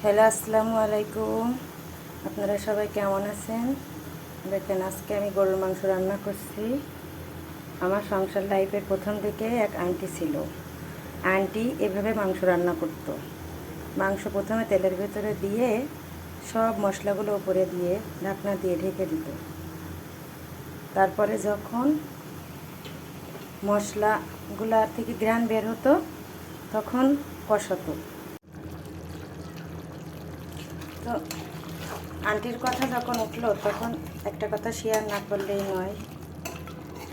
Hello, আসসালামু আলাইকুম। আপনারা সবাই কেমন আছেন? দেখেন, আজকে আমি গরুর মাংস রান্না করছি। আমার সংসার লাইফের প্রথম দিকে এক আন্টি ছিল। আন্টি এভাবে মাংস রান্না করত। মাংস প্রথমে তেলের ভেতরে দিয়ে সব মশলাগুলো উপরে দিয়ে ঢাকনা দিয়ে ঢেকে দিত। তারপরে যখন মশলাগুলা থেকে ঘ্রাণ বের হতো তখন কষাতো। তো আন্টির কথা যখন উঠলো তখন একটা কথা শেয়ার না করলেই নয়।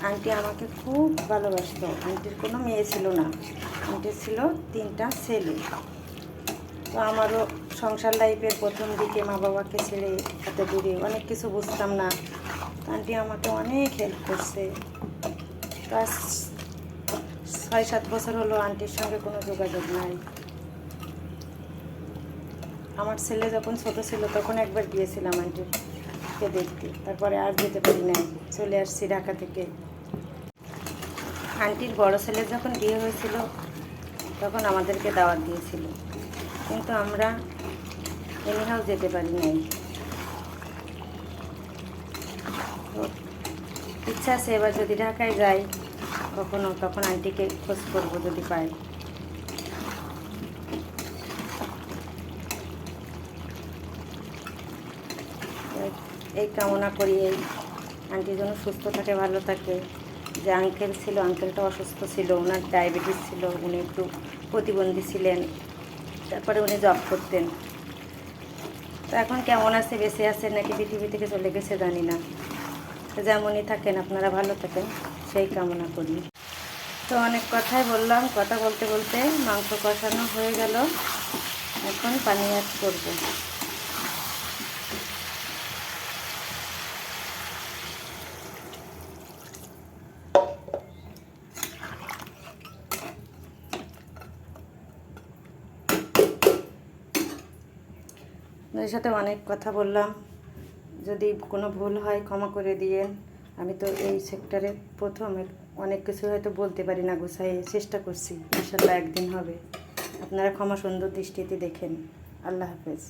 আন্টি আমাকে খুব ভালোবাসতো। আন্টির কোনো মেয়ে ছিল না, আন্টির ছিল 3টা ছেলে। তো আমারও সংসার লাইফের প্রথম দিকে মা বাবাকে ছেড়ে এত দূরে অনেক কিছু বুঝতাম না। আন্টি আমাকে অনেক হেল্প করছে। প্রায় 6-7 বছর হলো আন্টির সঙ্গে কোনো যোগাযোগ নাই। আমার ছেলে যখন ছোট ছিল তখন একবার গিয়েছিলাম আন্টিকে দেখতে, তারপরে আর যেতে পারি নাই, চলে আসছি ঢাকা থেকে। আন্টির বড় ছেলের যখন বিয়ে হয়েছিল তখন আমাদেরকে দাওয়াত দিয়েছিল, কিন্তু আমরা এনিহাও যেতে পারি নাই। তো ইচ্ছা আছে এবার যদি ঢাকায় যাই কখনো, তখন আন্টিকে খোঁজ করবো যদি পাই। এই কামনা করি এই আন্টি যেন সুস্থ থাকে, ভালো থাকে। যে আঙ্কেল ছিল, আঙ্কেলটা অসুস্থ ছিল, ওনার ডায়াবেটিস ছিল, উনি একটু প্রতিবন্ধী ছিলেন, তারপরে উনি জব করতেন। তো এখন কেমন আছে, বেঁচে আছেন নাকি পৃথিবী থেকে চলে গেছে জানি না। তো যেমনই থাকেন আপনারা ভালো থাকেন, সেই কামনা করি। তো অনেক কথাই বললাম, কথা বলতে বলতে মাংস কষানো হয়ে গেল। এখন পানি অ্যাড করবো। আপনাদের সাথে অনেক কথা বললাম, যদি কোনো ভুল হয় ক্ষমা করে দিয়েন। আমি তো এই সেক্টরে প্রথম, অনেক কিছু হয়তো বলতে পারি না গুছাই, চেষ্টা করছি, ইনশাল্লাহ একদিন হবে। আপনারা ক্ষমা সুন্দর দৃষ্টিতে দেখেন। আল্লাহ হাফেজ।